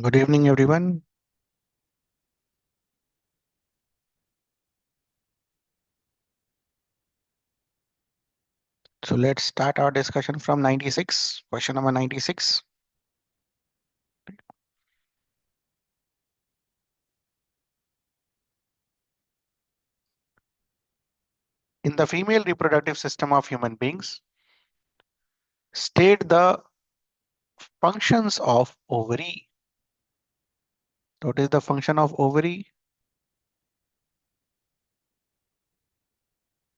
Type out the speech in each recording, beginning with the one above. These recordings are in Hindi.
Good evening, everyone. So let's start our discussion from 96, question number 96. In the female reproductive system of human beings, state the functions of ovary. What is the function of ovary?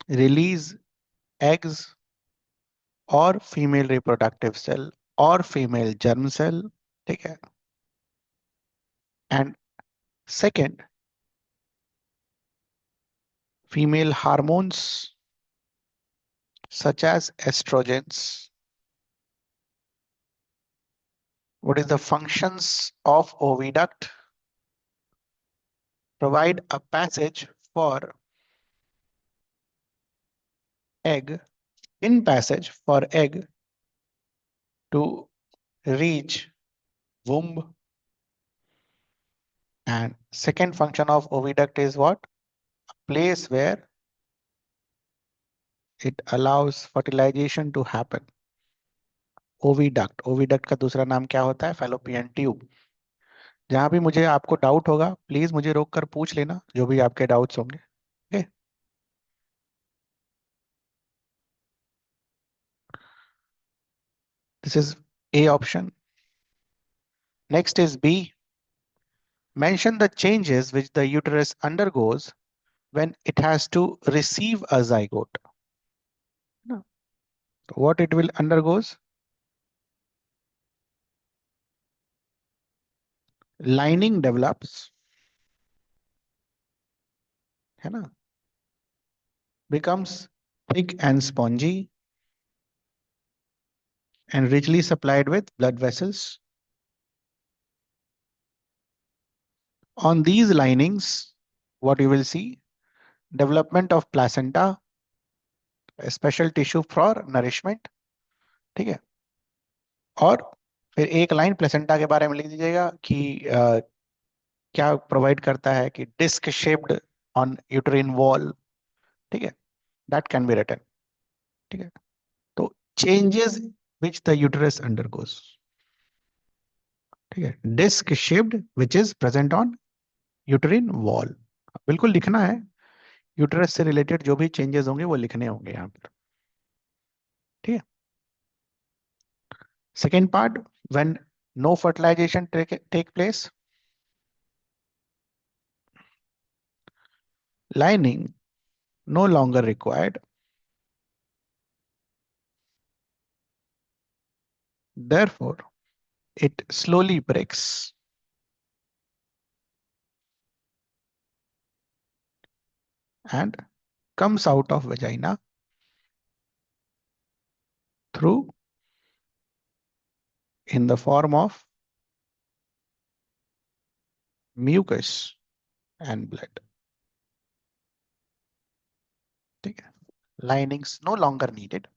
Release eggs or female reproductive cell or female germ cell. ठीक है. And second, female hormones such as estrogens. What is the functions of oviduct? Provide a passage for egg, in passage for egg to reach womb. And second function of oviduct is what? A place where it allows fertilization to happen. Oviduct का दूसरा नाम क्या होता है? Fallopian tube. जहां भी मुझे आपको डाउट होगा प्लीज मुझे रोक कर पूछ लेना, जो भी आपके डाउट्स होंगे. Okay. This is a option. Next is B. Mention the changes which the uterus undergoes when it has to receive a zygote. No. What it will undergoes? Lining develops, है ना? Becomes thick and spongy and richly supplied with blood vessels. On these linings, what you will see? Development of placenta, a special tissue for nourishment. ठीक है. और फिर एक लाइन प्लेसेंटा के बारे में लिख दीजिएगा कि क्या प्रोवाइड करता है कि disc shaped on uterine wall. ठीक है. That can be written. ठीक है. तो changes which the uterus undergoes. ठीक है. Disc shaped which is present on uterine wall. बिल्कुल लिखना है. यूटरस से रिलेटेड जो भी चेंजेस होंगे वो लिखने होंगे यहाँ पर. ठीक है. Second part, when no fertilization take place, lining no longer required, therefore it slowly breaks and comes out of vagina through in the form of mucus and blood. ठीक है. Linings no longer needed,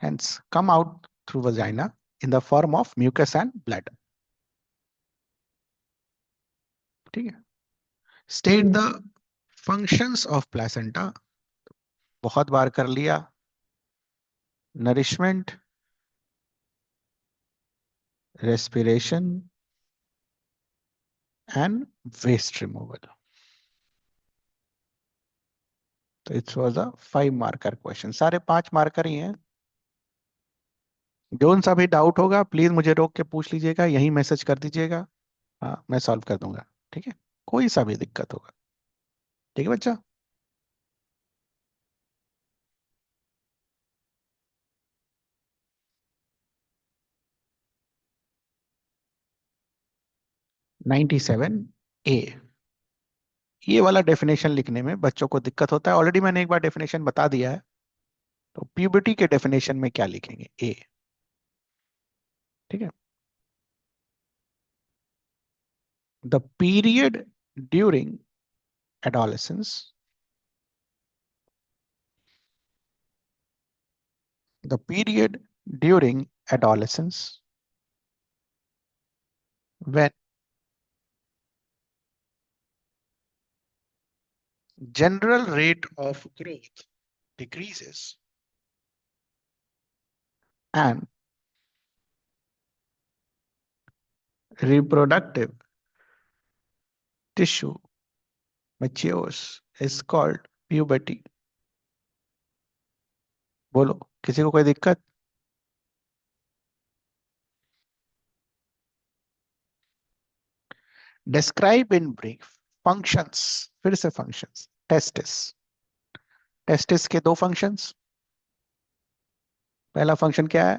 hence come out through vagina in the form of mucus and blood. ठीक है. State the functions of placenta. बहुत बार कर लिया. Nourishment, respiration and waste removal. तो it was a 5 marker question. सारे 5 मार्कर ही हैं. जो सा भी डाउट होगा प्लीज मुझे रोक के पूछ लीजिएगा, यही मैसेज कर दीजिएगा. हाँ, मैं सॉल्व कर दूंगा. ठीक है. कोई सा भी दिक्कत होगा. ठीक है बच्चा. नाइन्टी सेवन ए. ये वाला डेफिनेशन लिखने में बच्चों को दिक्कत होता है. ऑलरेडी मैंने एक बार डेफिनेशन बता दिया है. तो प्यूबर्टी के डेफिनेशन में क्या लिखेंगे? ए. ठीक है. The period during adolescence, the period during adolescence when general rate of growth decreases and reproductive tissue matures is called puberty. बोलो, किसी को कोई दिक्कत? डिस्क्राइब इन ब्रीफ फंक्शंस, फिर से फंक्शंस। टेस्टिस, टेस्टिस के दो फंक्शंस। पहला फंक्शन क्या है?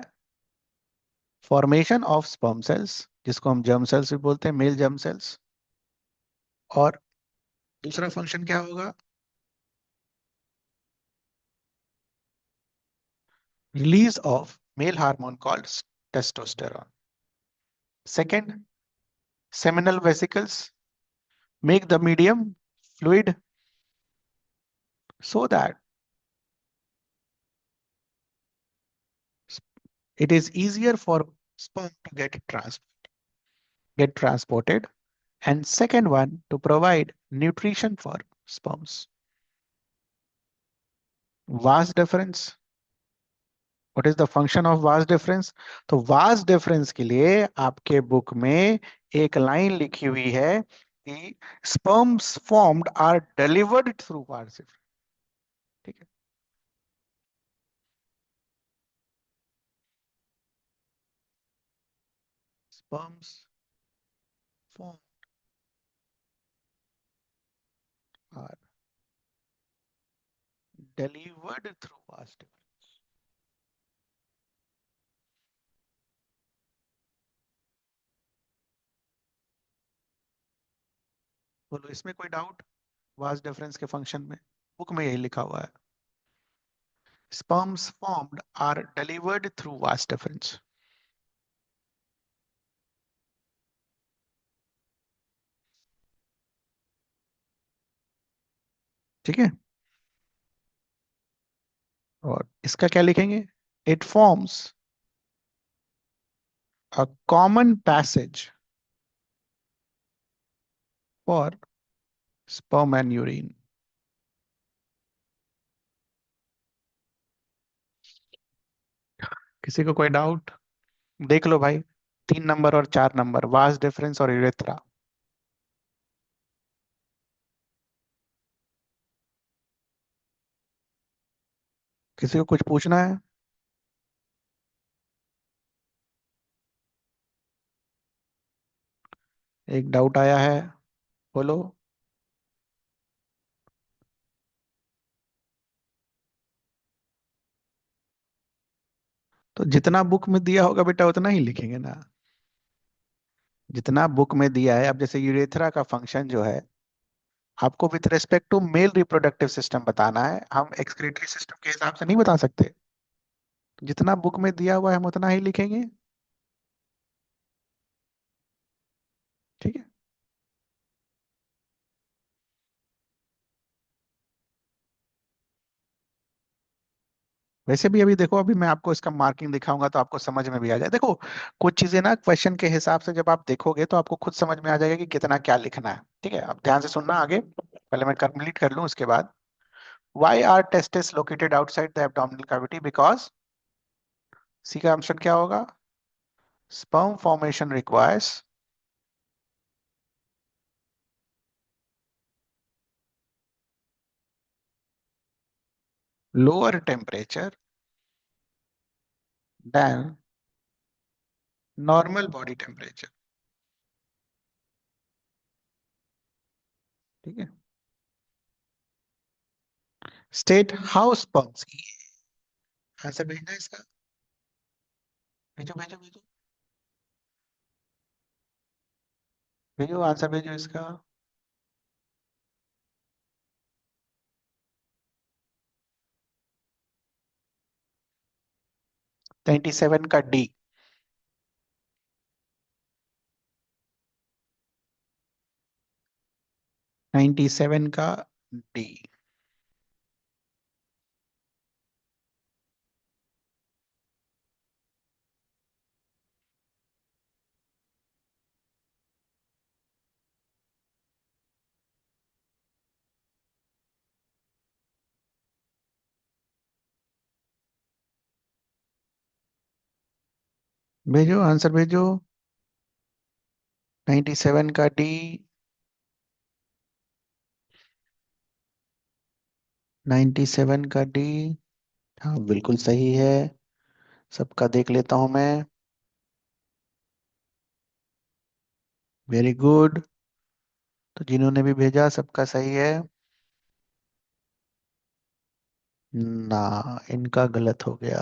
फॉर्मेशन ऑफ स्पर्म सेल्स, जिसको हम जर्म सेल्स भी बोलते हैं, मेल जर्म सेल्स। और दूसरा फंक्शन क्या होगा? Release of male hormone called testosterone. Second, seminal vesicles make the medium fluid so that it is easier for sperm to get transported, and second one to provide nutrition for sperms. Vast difference. What is the function of vast difference? तो vast difference के लिए आपके बुक में एक लाइन लिखी हुई है कि sperms formed are delivered through vast difference. ठीक है? Sperms formed are delivered through vast difference. बोलो, इसमें कोई डाउट? वास्ट डिफरेंस के फंक्शन में बुक में यही लिखा हुआ है, sperms formed are delivered through vas deferens. ठीक है? और इसका क्या लिखेंगे? It forms a common passage for sperm and urine. किसी को कोई डाउट? देख लो भाई, 3 नंबर और 4 नंबर, वास डिफरेंस और यूरेथ्रा। किसी को कुछ पूछना है? एक डाउट आया है, बोलो। तो जितना बुक में दिया होगा बेटा उतना ही लिखेंगे ना, जितना बुक में दिया है। अब जैसे यूरेथ्रा का फंक्शन जो है, आपको with respect to male reproductive system बताना है, हम एक्सक्रीटरी सिस्टम के हिसाब से नहीं बता सकते। जितना बुक में दिया हुआ है हम उतना ही लिखेंगे। ठीक है? वैसे भी अभी देखो, अभी मैं आपको इसका मार्किंग दिखाऊंगा तो आपको समझ में भी आ जाए। देखो, कुछ चीजें ना क्वेश्चन के हिसाब से जब आप देखोगे तो आपको खुद समझ में आ जाएगा कि कितना क्या लिखना है। ठीक है? अब ध्यान से सुनना आगे, पहले मैं कंप्लीट कर लूं उसके बाद। Why are testes located outside the abdominal cavity? Because C का ऑप्शन क्या होगा? Sperm formation requires lower temperature than normal body temperature. ठीक है? स्टेट हाउ स्पर्म्स, आंसर भेजना है इसका। भेजो भेजो भेजो, भेजो आंसर भेजो इसका। 97 का डी। 97 का डी। भेजो आंसर भेजो। 97 का डी। 97 का डी। हाँ बिल्कुल सही है। सबका देख लेता हूं मैं। Very good. तो जिन्होंने भी भेजा सबका सही है। ना, इनका गलत हो गया।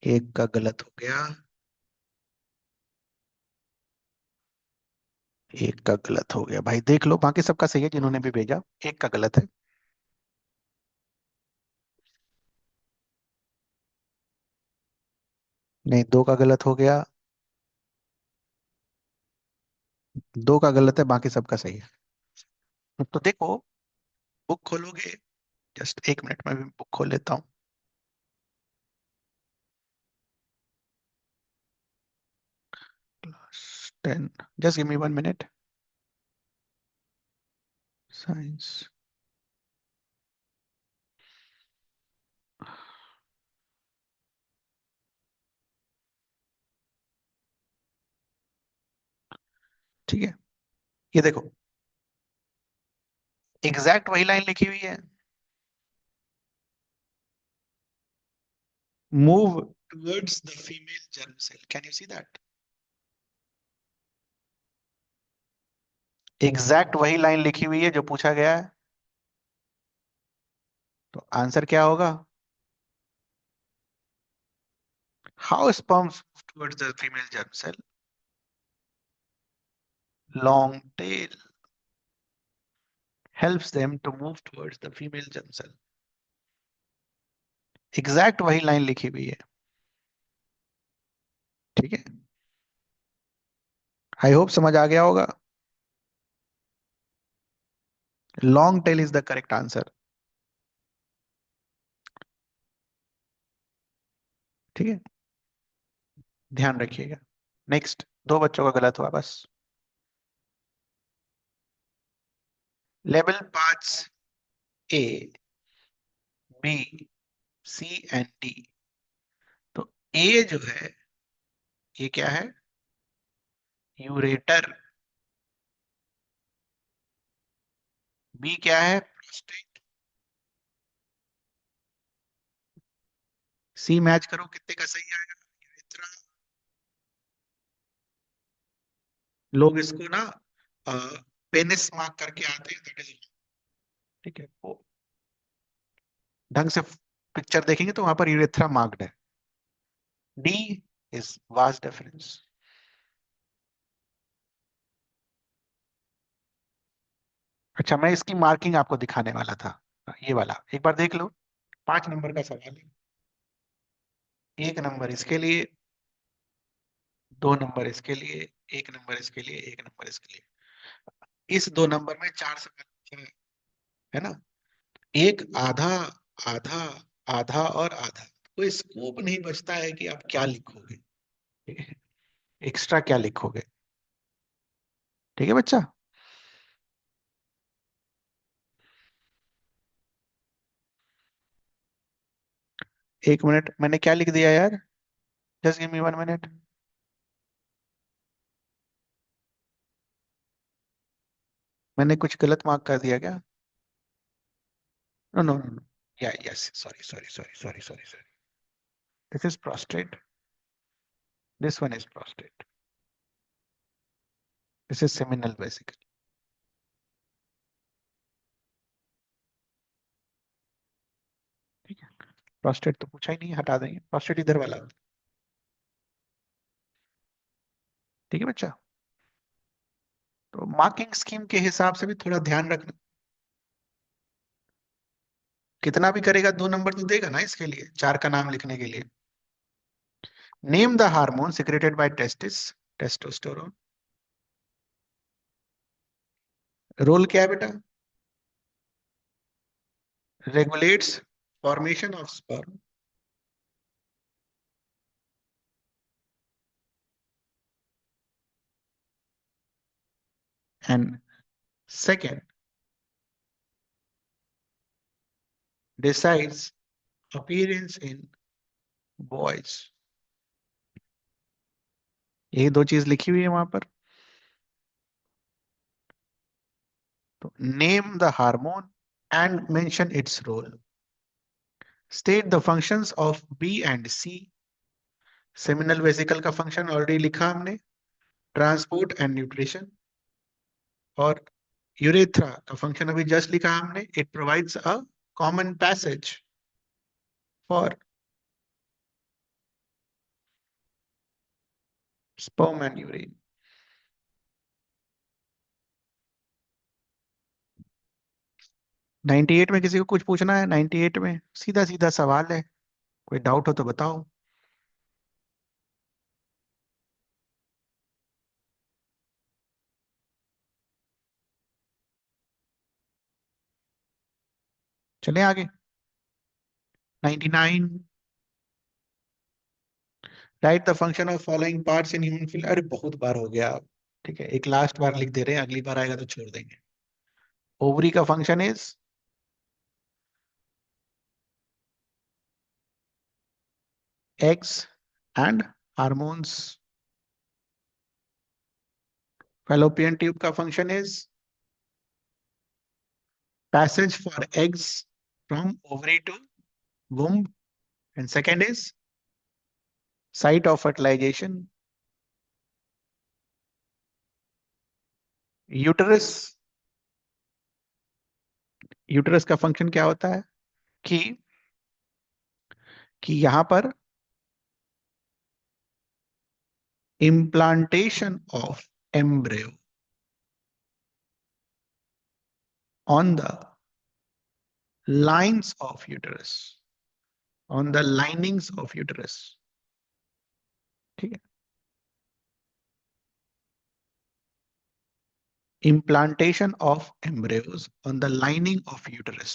एक का गलत हो गया। एक का गलत हो गया भाई, देख लो बाकी सबका सही है जिन्होंने भी भेजा। एक का गलत है। नहीं, दो का गलत हो गया। दो का गलत है, बाकी सबका सही है। तो देखो, बुक खोलोगे? जस्ट एक मिनट में भी बुक खोल लेता हूँ। Class 10। Just give me 1 minute. Science. ठीक है, ये देखो, एग्जैक्ट वही लाइन लिखी हुई है। Move towards the female germ cell, can you see that? Exact वही लाइन लिखी हुई है जो पूछा गया है। तो आंसर क्या होगा? How sperms move towards the female germ cell? Long tail helps them to move towards the female germ cell। Exact वही लाइन लिखी हुई है। ठीक है, आई होप समझ आ गया होगा। Long tail is the correct answer. ठीक है, ध्यान रखिएगा। नेक्स्ट, दो बच्चों का गलत हुआ बस। लेवल parts A, B, C and D. तो ए जो है, ये क्या है? यूरेटर। बी क्या है? प्रोस्टेट। सी मैच करो कितने का सही आएगा? यूरेथ्रा। लोग इसको ना पेनिस मार्क करके आते हैं, दैट इज। ठीक है, वो ढंग से पिक्चर देखेंगे तो वहां पर यूरेथ्रा मार्क्ड है। D is vas deferens. अच्छा, मैं इसकी मार्किंग आपको दिखाने वाला था। ये वाला एक बार देख लो। 5 नंबर का सवाल है। 1 नंबर इसके लिए, 2 नंबर इसके लिए, 1 नंबर इसके लिए, 1 नंबर इसके लिए। इस 2 नंबर में 4 सवाल है ना? एक आधा, आधा, आधा और आधा। कोई स्कोप नहीं बचता है कि आप क्या लिखोगे। ठीक है, एक्स्ट्रा क्या लिखोगे। ठीक है बच्चा। 1 मिनट, मैंने क्या लिख दिया यार? Just give me 1 minute. मैंने कुछ गलत मार्क कर दिया क्या? No no no no. या yes, sorry sorry sorry sorry sorry sorry. This is prostate. This one is prostate. This is seminal vesicle. ठीक है, प्रोस्टेट तो पूछा ही नहीं, हटा देंगे, प्रोस्टेट इधर वाला। ठीक है बच्चा। तो मार्किंग स्कीम के हिसाब से भी थोड़ा ध्यान रखना। कितना भी करेगा 2 नंबर तो देगा ना इसके लिए, 4 का नाम लिखने के लिए। Name the hormone secreted by testis. Testosterone. Role क्या है बेटा? Regulates formation of sperm. And second, decides appearance in boys. ये दो चीज लिखी हुई है वहां पर। तो name the hormone and mention its role. State the functions of B and C. Seminal vesicle का फंक्शन ऑलरेडी लिखा हमने, ट्रांसपोर्ट एंड न्यूट्रिशन। और यूरेथ्रा का फंक्शन अभी जस्ट लिखा हमने, it provides a common passage for sperm and urine. 98 में किसी को कुछ पूछना है? 98 में सीधा सीधा सवाल है, कोई डाउट हो तो बताओ। चले आगे। 99, right the function of following parts in human feel. अरे बहुत बार हो गया। ठीक है, एक लास्ट बार लिख दे रहे हैं, अगली बार आएगा तो छोड़ देंगे। ओवरी का function is eggs and hormones. Fallopian tube का function is passage for eggs from ovary to womb, and second is site of fertilization. Uterus, uterus का फंक्शन क्या होता है कि यहां पर implantation of embryo on the lines of uterus, on the linings of uterus। ठीक है, implantation of embryos on the lining of uterus।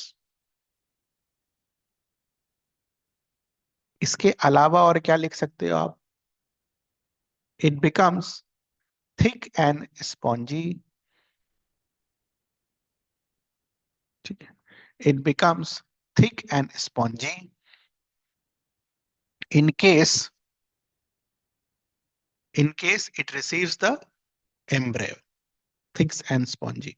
इसके अलावा और क्या लिख सकते हो आप? It becomes thick and spongy। ठीक है, it becomes thick and spongy in case it receives the embryo। thick and spongy,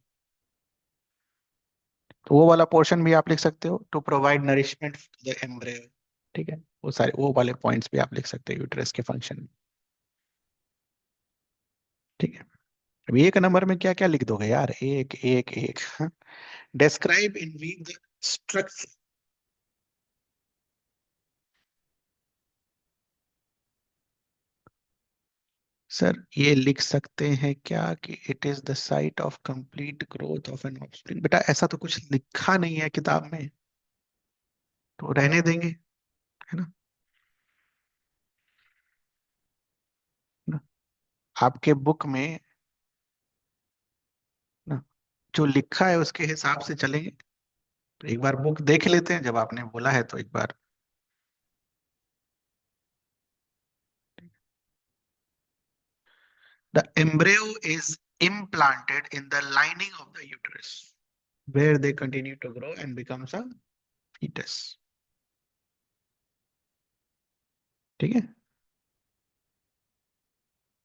तो वो वाला पोर्शन भी आप लिख सकते हो, to provide nourishment to the embryo. ठीक है, वो सारे वो वाले पॉइंट्स भी आप लिख सकते हो यूट्रस के फंक्शन में। ठीक है, अब एक नंबर में क्या क्या लिख दोगे यार? एक एक एक। Describe in week the structure. Sir ये लिख सकते हैं क्या कि it is the site of complete growth of an offspring? बेटा ऐसा तो कुछ लिखा नहीं है किताब में, तो रहने देंगे, है ना? ना, आपके बुक में ना जो लिखा है उसके हिसाब से चलेंगे। तो एक बार बुक देख लेते हैं, जब आपने बोला है तो एक बार। The embryo is implanted in the lining of the uterus, where they continue to grow and becomes a fetus। ठीक है,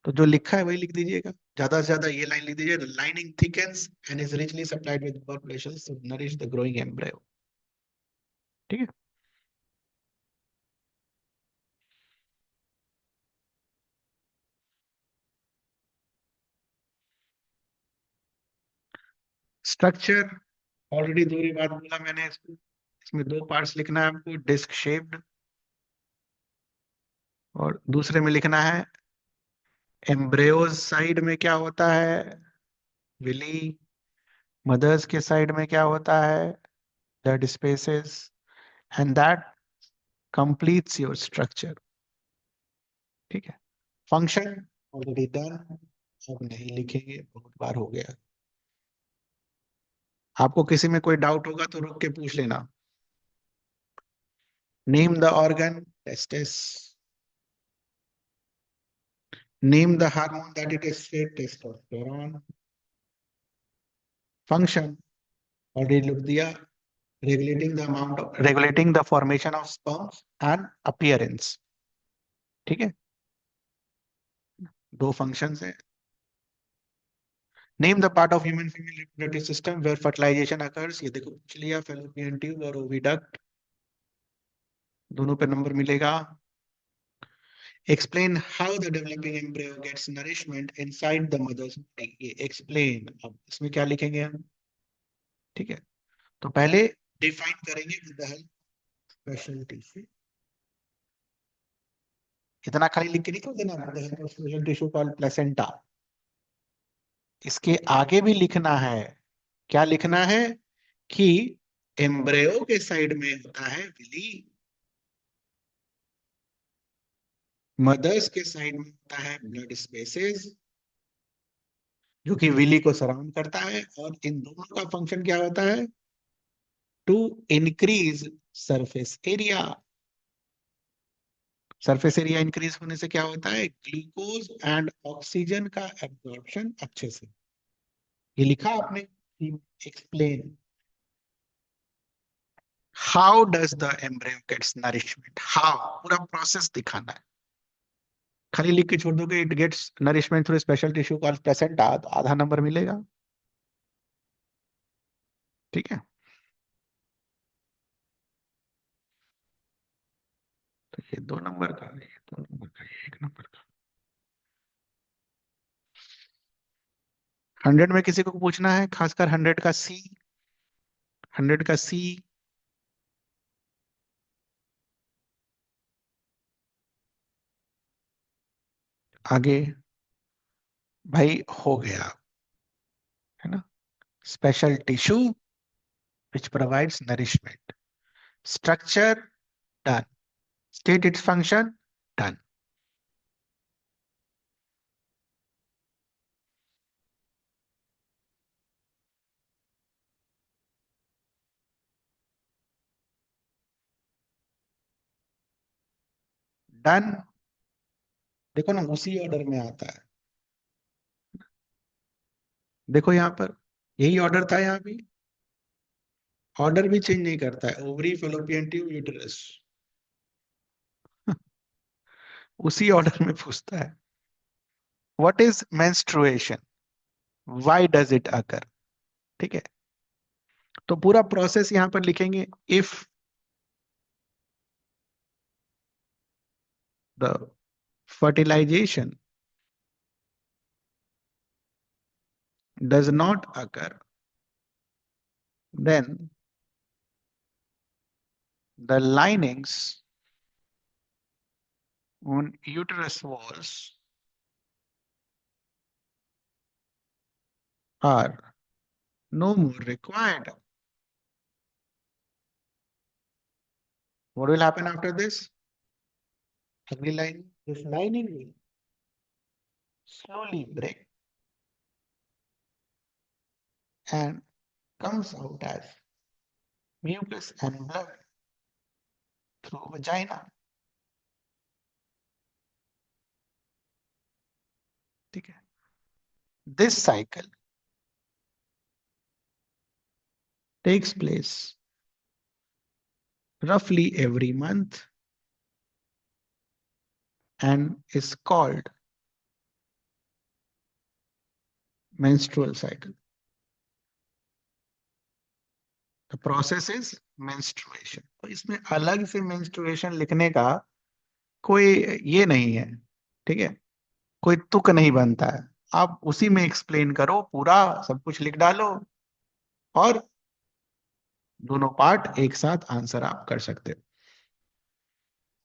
तो जो लिखा है वही लिख दीजिएगा, ज्यादा से ज्यादा ये लाइन लिख दीजिए, the lining thickens and is richly supplied with blood vessels to nourish the growing embryo। ठीक है, स्ट्रक्चर ऑलरेडी दूसरी बात बोला मैंने इसको। इसमें दो पार्ट्स लिखना है आपको, डिस्क शेप्ड, और दूसरे में लिखना है एम्ब्रियोज साइड में क्या होता है, विली। मदर्स के साइड में क्या होता है, blood spaces, and that completes your structure. ठीक है, फंक्शन ऑलरेडी डन, अब नहीं लिखेंगे, बहुत बार हो गया। आपको किसी में कोई डाउट होगा तो रुक के पूछ लेना। Name the organ, testis. Name the hormone that it is testosterone. Function already लिख दिया, regulating the amount of regulating the formation of sperms and appearance। ठीक है, दो फंक्शंस है। Name the part of human female reproductive system where fertilization occurs, ये देखो पूछ लिया, फैलोपियन ट्यूब और ओविडक्ट, दोनों पे नंबर मिलेगा। Explain how the developing embryo gets nourishment inside the mother's body, ये एक्सप्लेन, अब इसमें क्या लिखेंगे हम? ठीक है, तो पहले डिफाइन करेंगे with the help special tissue, इतना खाली लिख के नहीं छोड़ देना, with the help of special tissue called placenta. इसके आगे भी लिखना है, क्या लिखना है? कि एम्ब्रियो के साइड में होता है विली, मदर्स के साइड में होता है ब्लड स्पेसेस, जो कि विली को सराउंड करता है, और इन दोनों का फंक्शन क्या होता है? To increase surface area. Surface area increase होने से क्या होता है? ग्लूकोज एंड ऑक्सीजन का एब्जॉर्प्शन अच्छे से, ये लिखा आपने, explain how does the embryo gets nourishment, how, पूरा प्रोसेस दिखाना है। खाली लिख के छोड़ दोगे it gets nourishment through special tissue called placenta, तो आधा नंबर मिलेगा। ठीक है, तो ये 2 नंबर का, ये 2 नंबर का, ये 1 नंबर का। 100 में किसी को पूछना है, खासकर 100 का सी, 100 का सी। आगे भाई हो गया, है ना? Special tissue which provides nourishment, structure done, state its function done. Done, देखो ना उसी ऑर्डर में आता है, देखो यहाँ पर यही ऑर्डर था, यहाँ भी ऑर्डर भी चेंज नहीं करता है, ओवरी फैलोपियन ट्यूब यूटेरस, उसी ऑर्डर में पूछता है। What is menstruation, why does it occur? ठीक है, तो पूरा प्रोसेस यहां पर लिखेंगे। If the fertilization does not occur, then the linings on uterus walls are no more required. What will happen after this? Ugly lining. This lining will slowly break and comes out as mucus and blood through vagina. ठीक है, this cycle takes place roughly every month and is called menstrual cycle. The process is menstruation. तो इसमें अलग से menstruation लिखने का कोई ये नहीं है, ठीक है, कोई तुक नहीं बनता है। आप उसी में एक्सप्लेन करो, पूरा सब कुछ लिख डालो, और दोनों पार्ट एक साथ आंसर आप कर सकते हो।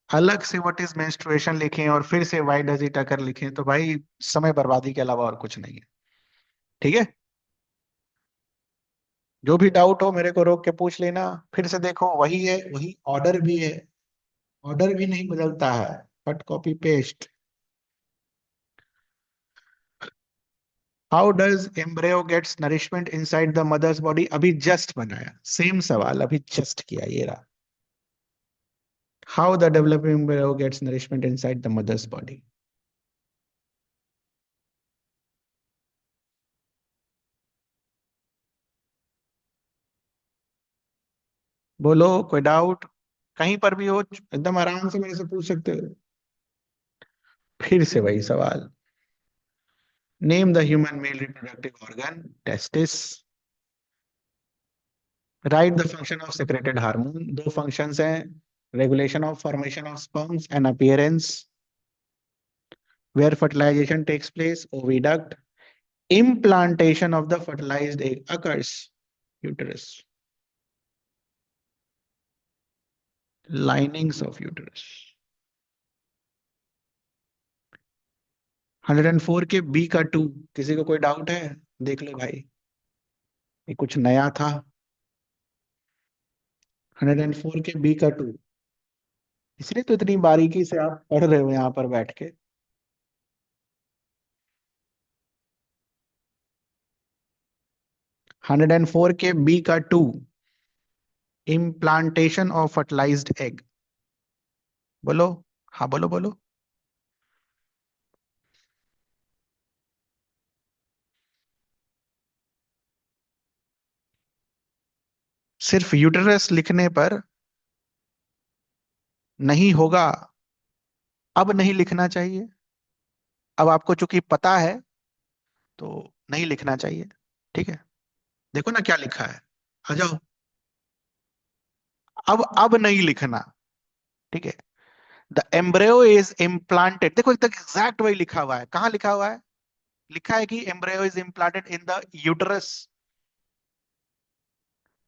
अलग से व्हाट इज मेंस्ट्रुएशन लिखें और फिर से व्हाई डज इट अकर लिखें, तो भाई समय बर्बादी के अलावा और कुछ नहीं है। ठीक है, जो भी डाउट हो मेरे को रोक के पूछ लेना, फिर से देखो वही है, वही ऑर्डर भी है, ऑर्डर भी नहीं बदलता है, but copy paste. How does embryo gets nourishment inside the mother's body, अभी जस्ट बनाया, सेम सवाल अभी जस्ट किया, ये रहा। How the developing embryo gets nourishment inside the mother's body. बोलो, कोई डाउट? कहीं पर भी हो एकदम आराम से मेरे से पूछ सकते हो। फिर से वही सवाल, name the human male reproductive organ, testis. Right the function of secreted hormone, दो फंक्शंस हैं, regulation of formation of sperms and appearance, where fertilization takes place, oviduct, implantation of the fertilized egg occurs, uterus, linings of uterus। 104 के बी का 2, किसी को कोई डाउट है? देख लो भाई, ये कुछ नया था। 104 के बी का 2, इसलिए तो इतनी बारीकी से आप पढ़ रहे हो यहाँ पर बैठ के। 104 के बी का 2, इम्प्लांटेशन ऑफ फर्टिलाइज्ड एग। बोलो, हाँ बोलो बोलो। सिर्फ यूटेरस लिखने पर नहीं होगा, अब नहीं लिखना चाहिए। अब आपको चूंकि पता है तो नहीं लिखना चाहिए, ठीक है। देखो ना क्या लिखा है, आ जाओ। अब नहीं लिखना, ठीक है। द एम्ब्रियो इज इम्प्लांटेड, देखो एकदम एग्जैक्ट वही लिखा हुआ है। कहाँ लिखा हुआ है? लिखा है कि embryo is implanted in the uterus.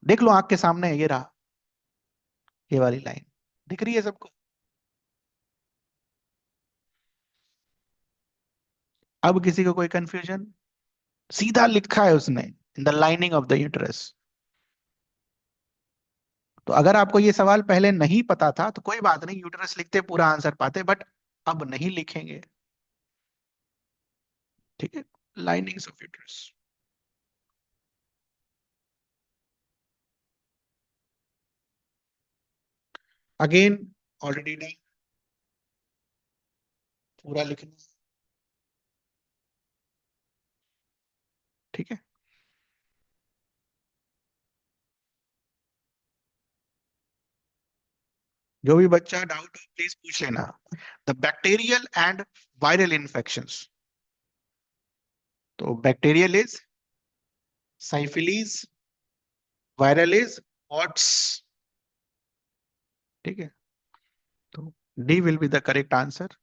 देख लो आंख के सामने है, ये रहा, ये वाली लाइन दिख रही है सबको। अब किसी को कोई कंफ्यूजन? सीधा लिखा है उसने, in the lining of the uterus. तो अगर आपको ये सवाल पहले नहीं पता था तो कोई बात नहीं, यूटरस लिखते पूरा आंसर पाते, बट अब नहीं लिखेंगे, ठीक है। Linings of uterus, again already done, पूरा लिखना, ठीक है। जो भी बच्चा डाउट हो प्लीज पूछ लेना। The bacterial and viral infections, तो bacterial is syphilis, viral is warts, ठीक है। तो D will be the correct answer.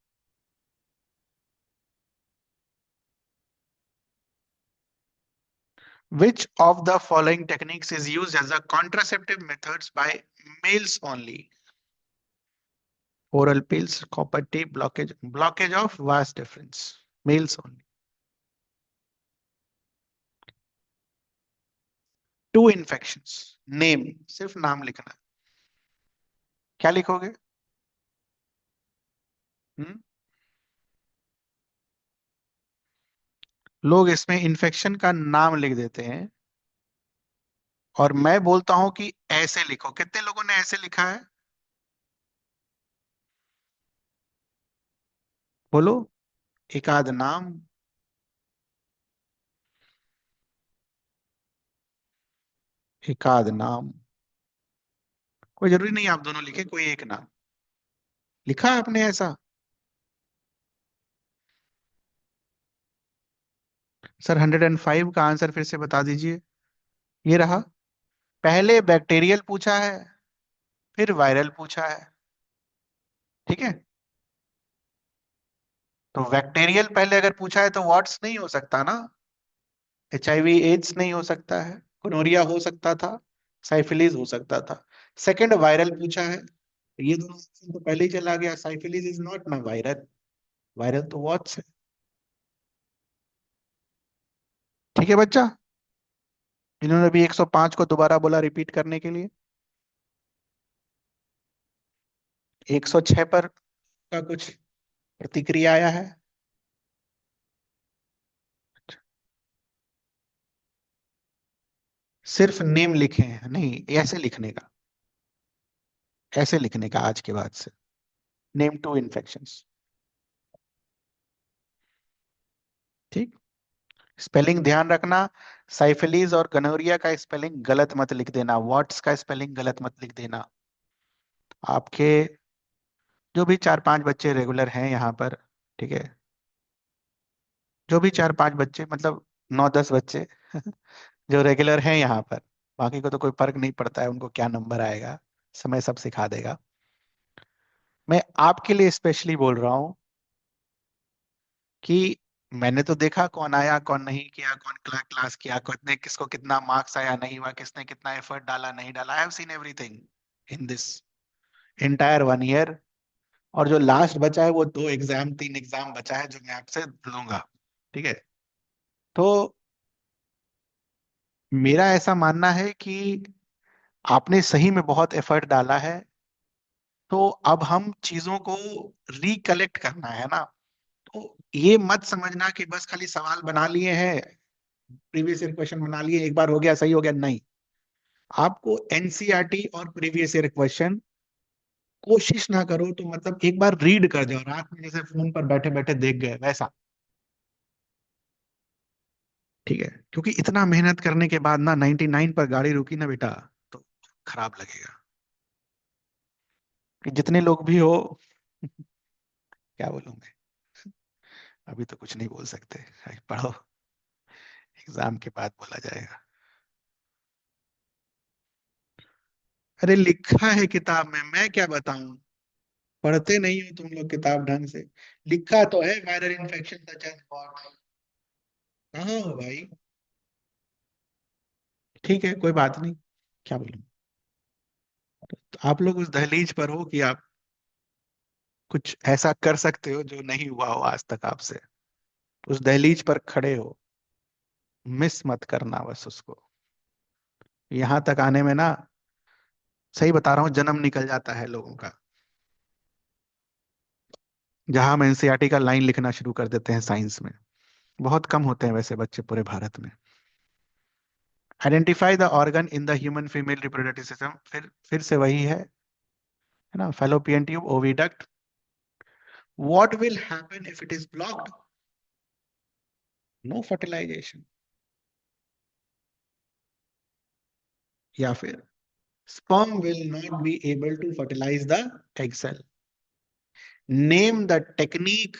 Which of the following techniques is used as a contraceptive methods by males only? Oral pills, copper T, blockage of vas deferens, males only. Two infections, name, सिर्फ नाम लिखना। क्या लिखोगे? हम्म? लोग इसमें इन्फेक्शन का नाम लिख देते हैं और मैं बोलता हूं कि ऐसे लिखो। कितने लोगों ने ऐसे लिखा है? बोलो, एक आध नाम। एक आध नाम, कोई जरूरी नहीं आप दोनों लिखे, कोई एक नाम लिखा है आपने ऐसा? सर 105 का आंसर फिर से बता दीजिए। ये रहा, पहले बैक्टीरियल पूछा है, फिर वायरल पूछा है, ठीक है। तो बैक्टीरियल पहले अगर पूछा है तो वॉट्स नहीं हो सकता ना, HIV एड्स नहीं हो सकता है, गोनोरिया हो सकता था, साइफिलीज हो सकता था। सेकंड वायरल पूछा है, ये दोनों ऑप्शन तो पहले ही चला गया, साइफिलीज इज नॉट ना वायरल, वायरल तो वॉट्स है, ठीक है बच्चा। इन्होंने भी 105 को दोबारा बोला रिपीट करने के लिए। 106 पर का कुछ प्रतिक्रिया आया है? सिर्फ नेम लिखे हैं, नहीं ऐसे लिखने का, ऐसे लिखने का आज के बाद से, नेम टू इन्फेक्शंस, ठीक। स्पेलिंग ध्यान रखना, साइफिलीज और गनोरिया का स्पेलिंग गलत मत लिख देना, वॉट्स का स्पेलिंग गलत मत लिख देना। आपके जो भी 4-5 बच्चे रेगुलर हैं यहाँ पर, ठीक है, जो भी 4-5 बच्चे, मतलब 9-10 बच्चे जो रेगुलर हैं यहाँ पर, बाकी को तो कोई फर्क नहीं पड़ता है उनको क्या नंबर आएगा, समय सब सिखा देगा। मैं आपके लिए स्पेशली बोल रहा हूँ कि मैंने तो देखा कौन आया कौन नहीं किया, कौन क्लास किया, कितने किसको कितना मार्क्स आया नहीं हुआ, किसने कितना एफर्ट डाला नहीं डाला। I have seen everything in this entire 1 year. और जो लास्ट बचा है वो 2 एग्जाम 3 एग्जाम बचा है जो मैं आपसे लूंगा। ठीक है, तो मेरा ऐसा मानना है कि आपने सही में बहुत एफर्ट डाला है, तो अब हम चीजों को रिकलेक्ट करना है ना। तो ये मत समझना कि बस खाली सवाल बना लिए हैं, प्रीवियस ईयर क्वेश्चन बना लिए, एक बार हो गया सही हो गया, नहीं। आपको एनसीईआरटी और प्रीवियस ईयर क्वेश्चन कोशिश ना करो तो मतलब एक बार रीड कर जाओ, रात में जैसे फोन पर बैठे बैठे देख गए वैसा। ठीक है, क्योंकि इतना मेहनत करने के बाद ना 99 पर गाड़ी रुकी ना बेटा, तो खराब लगेगा। कि जितने लोग भी हो क्या बोलूं मैं, अभी तो कुछ नहीं बोल सकते, पढ़ो, एग्जाम के बाद बोला जाएगा। अरे लिखा है किताब में, मैं क्या बताऊं, पढ़ते नहीं हो तुम लोग किताब ढंग से। लिखा तो है viral infection such as pox. कहाँ हो भाई। ठीक है, कोई बात नहीं, क्या बोलूं। तो आप लोग उस दहलीज पर हो कि आप कुछ ऐसा कर सकते हो जो नहीं हुआ हो आज तक आपसे, उस दहलीज पर खड़े हो। मिस मत करना बस उसको। यहां तक आने में ना, सही बता रहा हूँ, जन्म निकल जाता है लोगों का। जहां हम एनसीईआरटी का लाइन लिखना शुरू कर देते हैं साइंस में। बहुत कम होते हैं वैसे बच्चे पूरे भारत में। Identify the organ in the human female reproductive system, फिर से वही है ना, fallopian tube, oviduct. What will happen if it is blocked? No fertilization. या फिर sperm will not be able to fertilize the egg cell. Name the technique,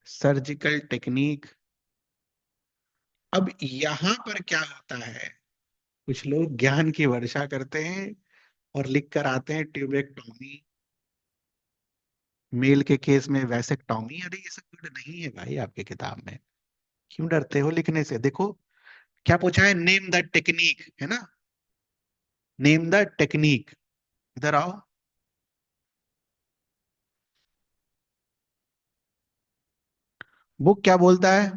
surgical technique. अब यहां पर क्या होता है, कुछ लोग ज्ञान की वर्षा करते हैं और लिख कर आते हैं ट्यूबेक्टोमी, मेल के केस में वैसेक्टोमी। अरे ये सब वर्ड नहीं है भाई आपके किताब में, क्यों डरते हो लिखने से। देखो क्या पूछा है, नेम द टेक्निक, है ना, नेम द टेक्निक। इधर आओ। बुक क्या बोलता है?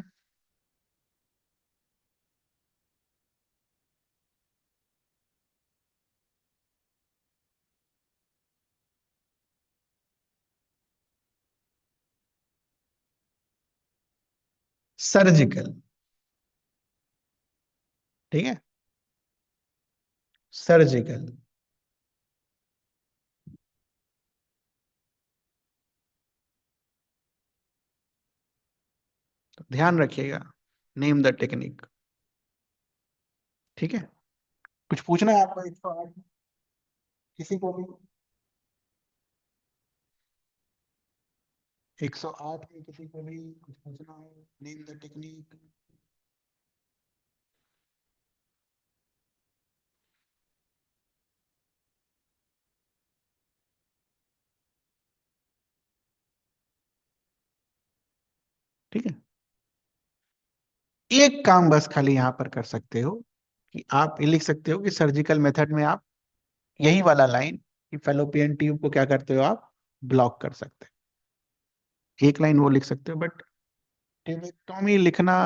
सर्जिकल। ठीक है, सर्जिकल। ध्यान रखिएगा, नेम द टेक्निक। ठीक है, कुछ पूछना है आपको 108 किसी को भी? 108 में किसी को भी कुछ पूछना है, नेम द टेक्निक। ठीक है, एक काम बस खाली यहां पर कर सकते हो कि आप ये लिख सकते हो कि सर्जिकल मेथड में आप यही वाला लाइन कि फेलोपियन ट्यूब को क्या करते हो आप, ब्लॉक कर सकते हो, एक लाइन वो लिख सकते हो। बट ट्यूबेक्टोमी लिखना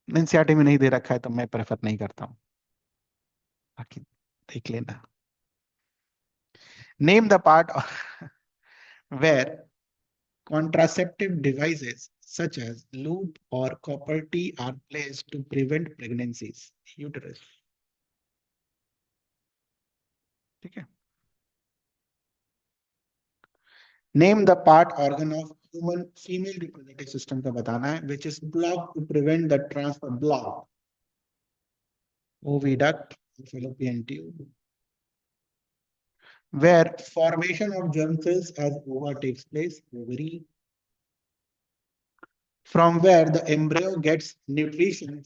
एनसीईआरटी में नहीं दे रखा है तो मैं प्रेफर नहीं करता हूँ, बाकी देख लेना। Name the part where contraceptive devices such as loop or copper T are placed to prevent pregnancies. Uterus. ठीक है, name the part organ of human female reproductive system का बताना है which is blocked to prevent the transfer, block, oviduct, fallopian tube. where formation of germ cells as ova takes place, ovary, from where the embryo gets nutrition,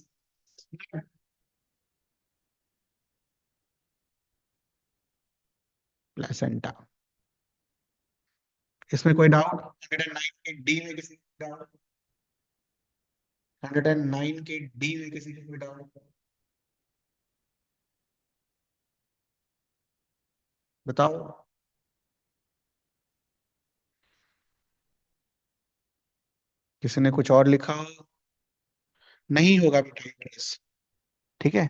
placenta. इसमें कोई डाउट? 109 के डी में किसी को डाउट? 109 के डी में किसी को कोई डाउट? बताओ। किसी ने कुछ और लिखा हो? नहीं होगा बेटा इंटरेस्ट। ठीक है।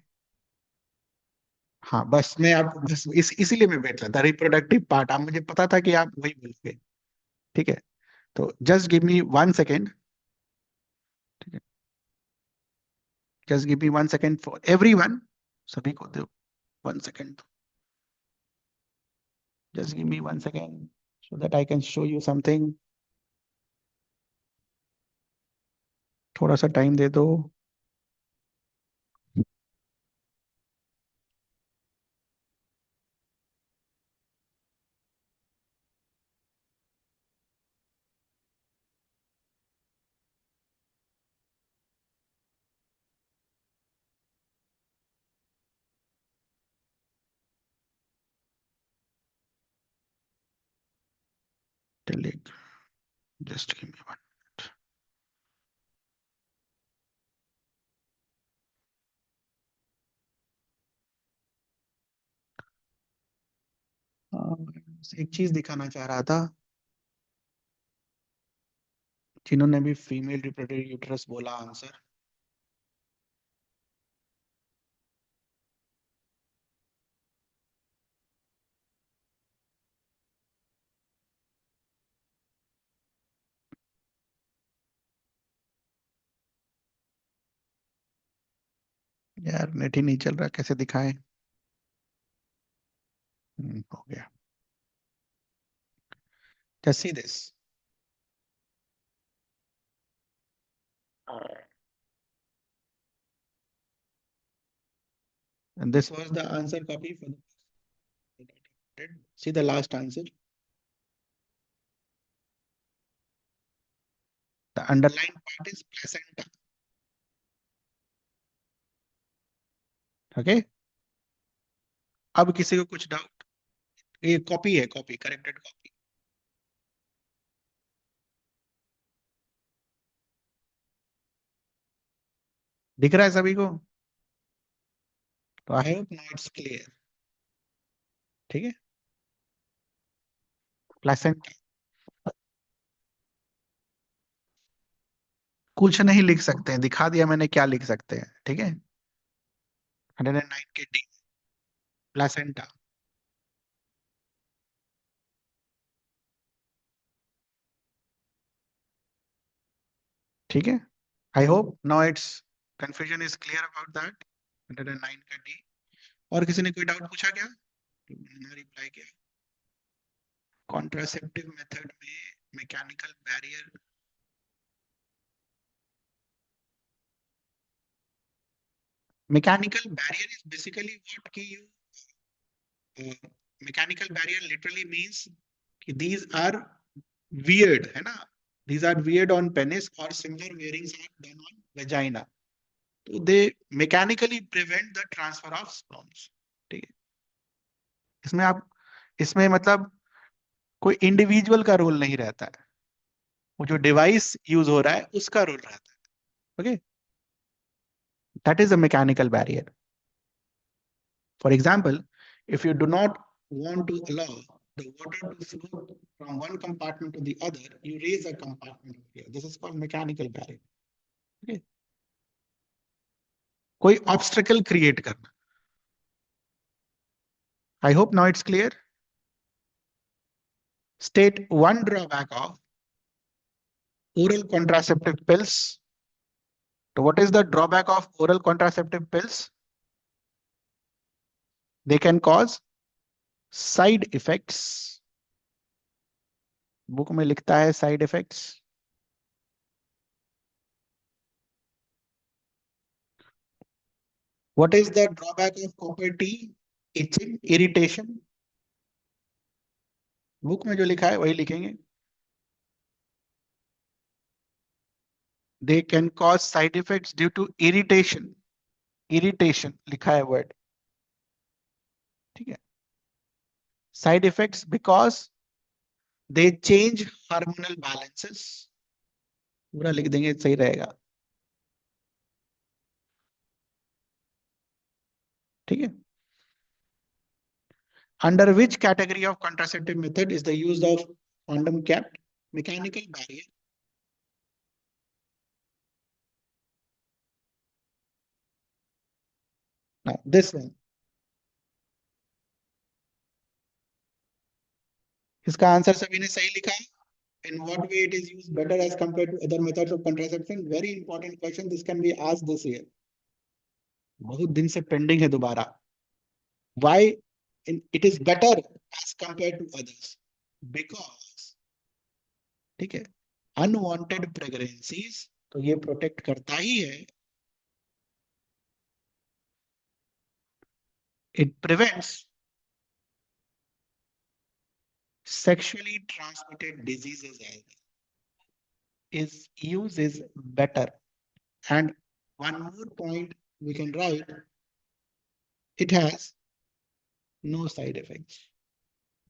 हाँ बस मैं आपको बस इसीलिए मैं बैठ रहा था, रिप्रोडक्टिव पार्ट आप, मुझे पता था कि आप वही बोलोगे। ठीक है। तो जस्ट गिव मी 1 सेकेंड। ठीक है। Just give me 1 second for everyone, सभी को दो 1 second. Just give me 1 second so that I can show you something. थोड़ा सा टाइम दे दो। Delete. Just give me 1 minute. एक चीज दिखाना चाह रहा था, जिन्होंने भी फीमेल रिप्रोडक्टिव यूट्रस बोला आंसर। यार नेट ही नहीं चल रहा, कैसे दिखाएं? हो गया। Just see this. And this was the answer copy for the. See the last answer. The underlined part is placenta. Okay. अब किसी को कुछ डाउट? ये कॉपी है, कॉपी, करेक्टेड कॉपी। दिख रहा है सभी को? तो I hope now it's clear. ठीक है। प्लेसेंटा। कुछ नहीं लिख सकते हैं, दिखा दिया मैंने क्या लिख सकते हैं। ठीक है। 109 के डी, प्लेसेंटा। ठीक है। I hope now it's confusion is clear about that. 109 का डी। और किसी ने कोई डाउट पूछा क्या? रिप्लाई किया। कॉन्ट्रासेप्टिव मेथड में mechanical barrier, mechanical barrier is basically what कि you, mechanical barrier literally means कि दीज आर वियर्ड, है ना? These are weared on penis और similar wearings are done on vagina, तो they mechanically prevent the transfer of sperms. ठीक है। इसमें आप, इसमें मतलब कोई इंडिविजुअल का रोल नहीं रहता है, वो जो डिवाइस यूज हो रहा है उसका रोल रहता है। Okay, that is a mechanical barrier. For example, if you do not want to allow the water to flow from one compartment to the other, you raise a compartment here. This is called mechanical barrier. Okay. कोई obstacle create करना। I hope now it's clear. State one drawback of oral contraceptive pills. So what is the drawback of oral contraceptive pills? They can cause side effects. Book में लिखता है side effects. What is the drawback of copper T? Itching, irritation. Book में जो लिखा है वही लिखेंगे। They can cause side effects due to irritation, irritation लिखा है वर्ड, ठीक है। Side effects because they change hormonal balances, पूरा लिख देंगे सही रहेगा, ठीक है। Under which category of contraceptive method is the use of condom cap, mechanical barrier. Now, this one, इसका आंसर सभी ने सही लिखा है। In what way it is used better as compared to other methods of contraception? Very important question. This can be asked this year. बहुत दिन से पेंडिंग है दोबारा। Why it is better as compared to others? Because, ठीक है, अनवांटेड प्रेगनेंसीज तो ये प्रोटेक्ट करता ही है। It prevents sexually transmitted diseases as well. Its use is better. And one more point we can write, it has no side effects.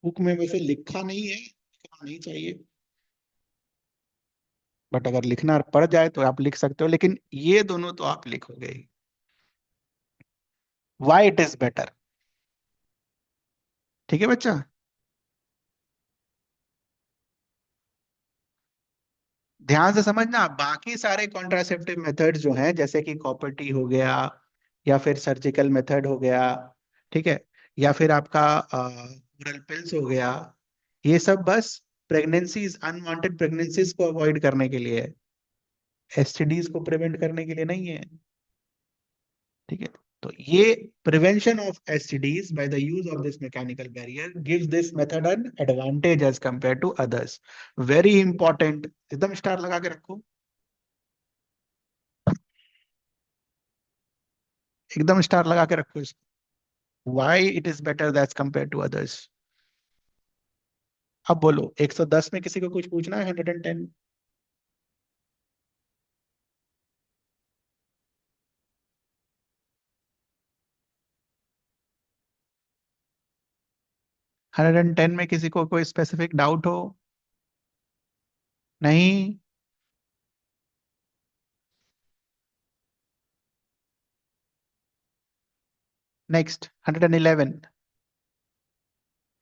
Book में वैसे लिखा नहीं है, लिखना नहीं चाहिए, बट अगर लिखना पड़ जाए तो आप लिख सकते हो, लेकिन ये दोनों तो आप लिखोगे ही। वाई इट इज बेटर, ठीक है बच्चा। ध्यान से समझना, बाकी सारे कॉन्ट्रासेप्टिव मेथड जो हैं जैसे कि कॉपर टी हो गया, या फिर सर्जिकल मेथड हो गया, ठीक है, या फिर आपका ओरल पिल्स हो गया, ये सब बस प्रेगनेंसीज, अनवांटेड प्रेगनेंसीज को अवॉइड करने के लिए है, एसटीडीज को प्रिवेंट करने के लिए नहीं है, ठीक है। तो ये prevention of STDs by the use of this mechanical barrier gives this method an advantage as compare to others. Very important, एकदम स्टार लगा के रखो, एकदम स्टार लगा के रखो इसको। Why it is better as compare to others. अब बोलो 110 में किसी को कुछ पूछना है? 110। हंड्रेड एंड टेन में किसी को कोई स्पेसिफिक डाउट हो? नहीं? Next 111,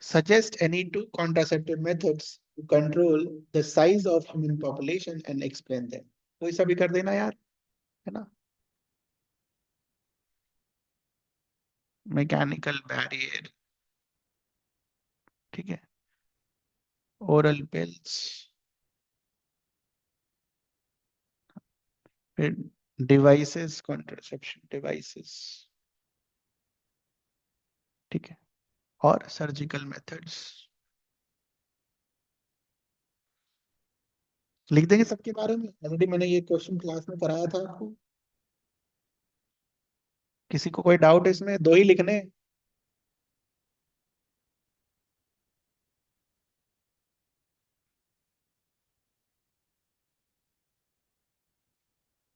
suggest any two contraceptive methods to control the size of human population and explain them। कोई सा भी कर देना यार, है ना। मैकेनिकल बैरियर, ठीक है, ओरल पिल्स, फिर डिवाइसेस, कॉन्ट्रासेप्शन डिवाइसेस, ठीक है, और सर्जिकल मेथड्स। लिख देंगे सबके बारे में, ऑलरेडी मैंने ये क्वेश्चन क्लास में कराया था आपको। किसी को कोई डाउट है इसमें? दो ही लिखने।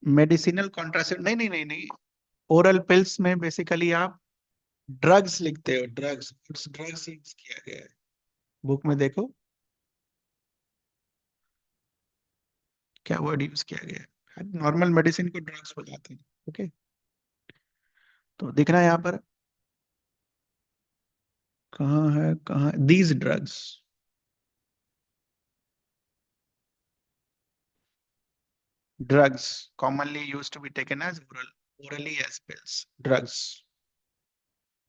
मेडिसिनल कॉन्ट्रासेप्ट नहीं, नहीं, नहीं, नहीं। ओरल पिल्स में बेसिकली आप ड्रग्स लिखते हो, ड्रग्स, ड्रग्स यूज किया गया है, बुक में देखो क्या वर्ड यूज किया गया है। नॉर्मल मेडिसिन को ड्रग्स बुलाते हैं, ओके। तो दिखना है यहाँ पर, कहाँ है, कहाँ, these drugs, drugs commonly used to be taken as orally as pills, drugs.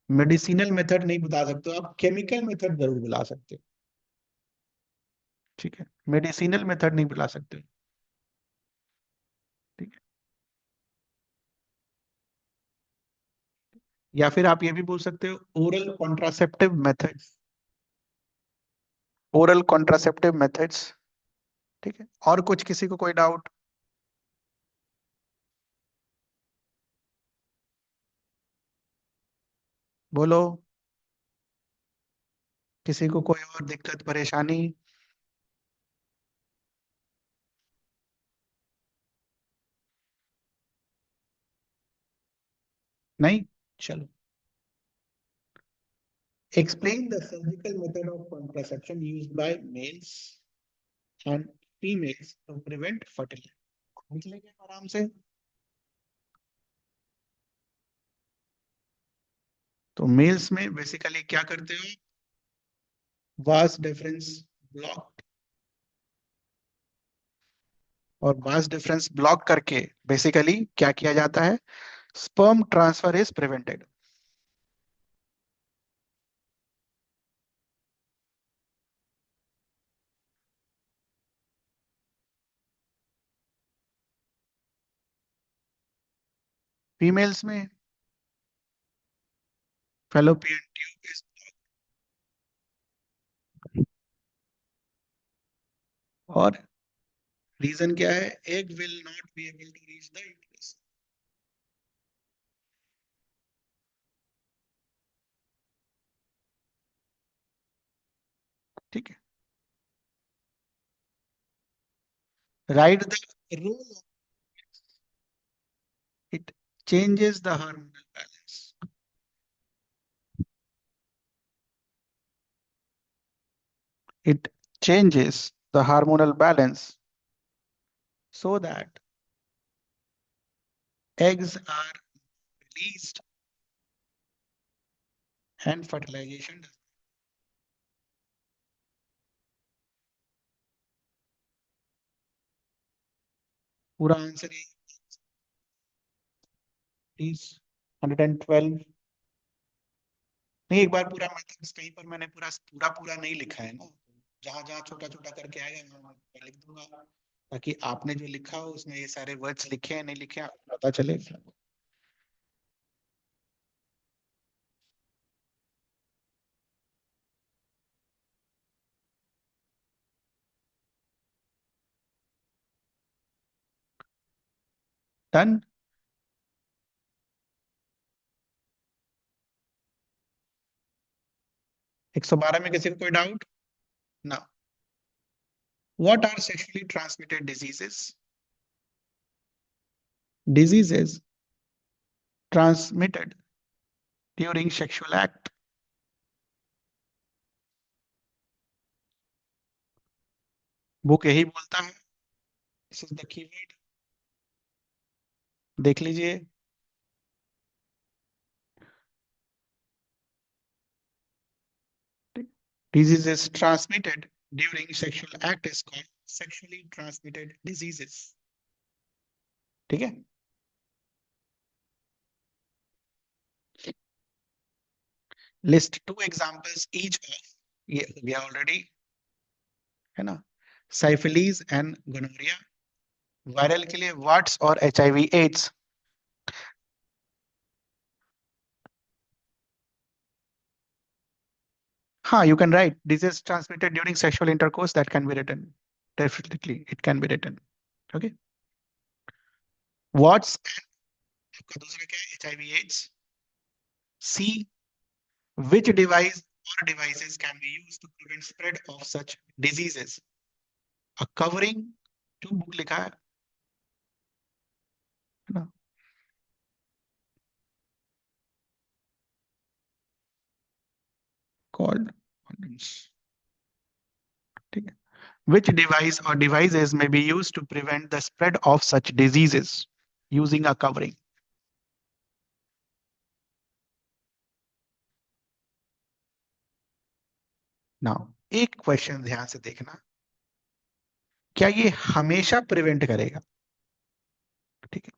Medicinal method नहीं बता सकते हो आप, केमिकल मेथड जरूर बुला सकते हो, ठीक है, मेडिसिनल मेथड नहीं बुला सकते, ठीक है। या फिर आप ये भी बोल सकते हो oral contraceptive methods, oral contraceptive methods, ठीक है। और कुछ किसी को कोई डाउट? बोलो। किसी को कोई और दिक्कत परेशानी? नहीं? चलो, explain the surgical method of contraception used by males and females to prevent fertility. निकलेंगे आराम से। तो मेल्स में बेसिकली क्या करते हो? वास डिफरेंस ब्लॉक, और वास डिफरेंस ब्लॉक करके बेसिकली क्या किया जाता है? Sperm transfer is prevented. Females में फेलोपियन ट्यूब इज, और रीजन क्या है? Egg will not be able to reach the uterus. ठीक है। Right the role, it changes the hormonal balance. It changes the hormonal balance so that eggs are released and fertilization. पूरा आंसर है प्लीज। 112। नहीं, एक बार पूरा मतलब कहीं पर मैंने पूरा पूरा पूरा नहीं लिखा है ना, जहां जहां छोटा छोटा करके आएगा मैं लिख दूंगा, ताकि आपने जो लिखा हो उसमें ये सारे वर्ड्स लिखे हैं नहीं लिखे हैं आपको पता चले। डन। 112 में किसी को कोई डाउट ना? What are sexually transmitted diseases? Diseases transmitted during sexual act। Book यही बोलता है, दिस इज द कीवर्ड, देख लीजिए। Diseases transmitted during sexual act is called sexually transmitted diseases। ठीक है। List to examples each of, ये हो गया ऑलरेडी, है ना? साइफिलीज एंड गोनोरिया। वायरल के लिए वाट्स और एचआईवी एड्स। हाँ, you can write disease transmitted during sexual intercourse, that can be written, definitely it can be written। okay, what's, आपका दूसरा क्या है? HIV AIDS. See, which device or devices can be used to prevent spread of such diseases? A covering, जो बुक लिखा है ना, called condoms। ठीक है। Which device or devices may be used to prevent the spread of such diseases using a covering? Now, एक क्वेश्चन ध्यान से देखना, क्या ये हमेशा प्रिवेंट करेगा? ठीक है।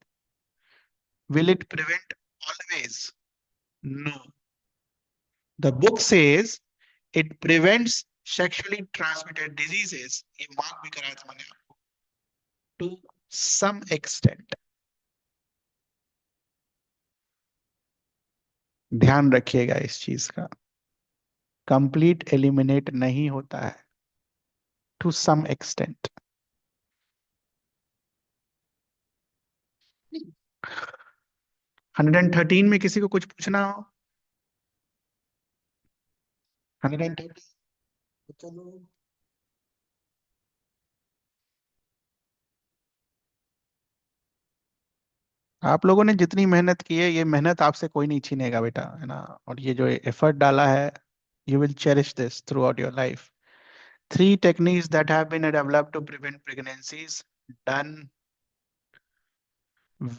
Will it prevent always? No. The book says it prevents sexually transmitted diseases, ये मार्क भी कराया था मैंने आपको, to some extent। ध्यान रखिएगा इस चीज का, कंप्लीट एलिमिनेट नहीं होता है, टू सम एक्सटेंट। 113 में किसी को कुछ पूछना हो? 130। चलो, आप लोगों ने जितनी मेहनत की है ये मेहनत आपसे कोई नहीं छीनेगा बेटा, है ना। और ये जो एफर्ट डाला है, you will cherish this through out your life. Three techniques that have been developed to prevent pregnancies. Done.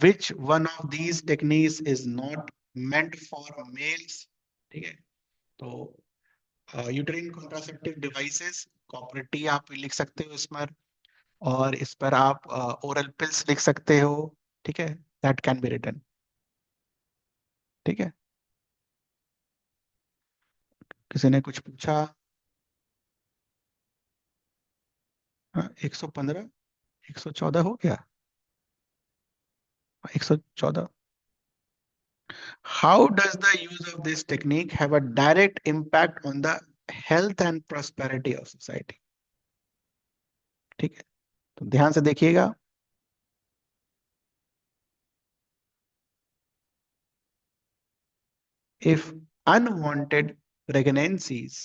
Which one of these techniques is not meant for males? ठीक है, तो uterine contraceptive devices, corporate T आप लिख सकते हो इस पर, और इस पर आप ओरल पिल्स लिख सकते हो। ठीक है, दैट कैन बी रिटन। ठीक है, किसी ने कुछ पूछा? हाँ, 115, 114 हो गया, 114। How does the use of this technique have a direct impact on the health and prosperity of society? ठीक है, तो ध्यान से देखिएगा। If unwanted pregnancies,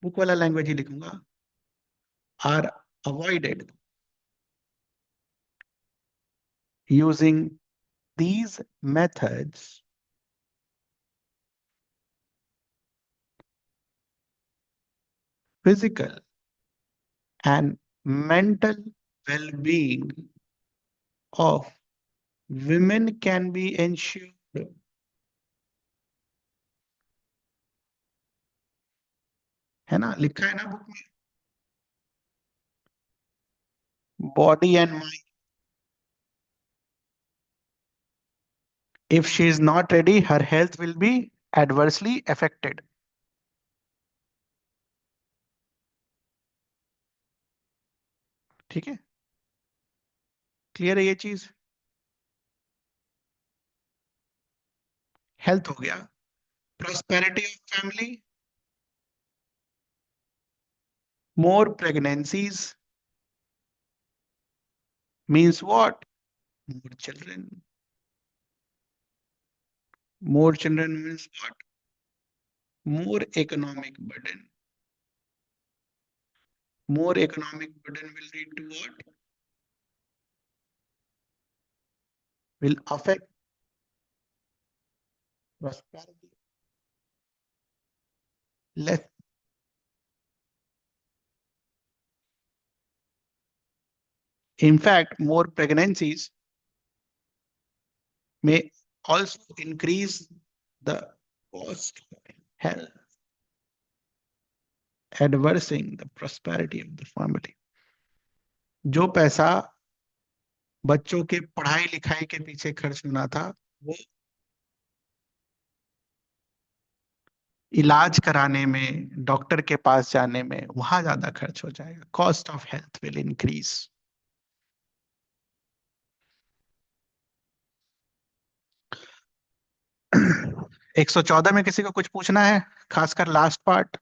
बुक वाला लैंग्वेज ही लिखूंगा, are avoided using these methods, physical and mental well-being of women can be ensured। है ना, लिखा है ना बुक में, body and mind. If she is not ready, her health will be adversely affected। ठीक है, क्लियर है ये चीज? हेल्थ हो गया। Prosperity of family, more pregnancies means what? More children. More children means what? More economic burden. More economic burden will lead to what? Will affect prosperity. Less, in fact more pregnancies may also increase the cost of health, adversing the prosperity of the family। जो पैसा बच्चों के पढ़ाई लिखाई के पीछे खर्च होना था, वो इलाज कराने में, डॉक्टर के पास जाने में, वहां ज्यादा खर्च हो जाएगा। Cost of health will increase. 114 में किसी को कुछ पूछना है, खासकर लास्ट पार्ट?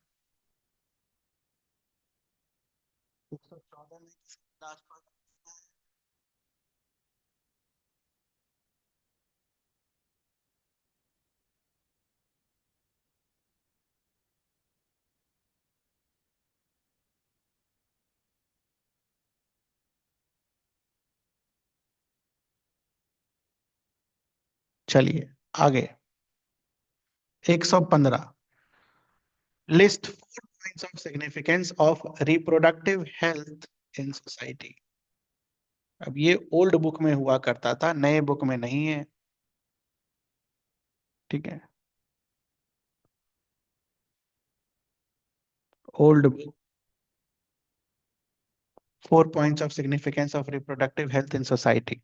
114 में लास्ट पार्ट? चलिए आगे। 115, list 4 points of significance of reproductive health in society। अब ये ओल्ड बुक में हुआ करता था, नए बुक में नहीं है। ठीक है, old book, 4 points of significance of reproductive health in society।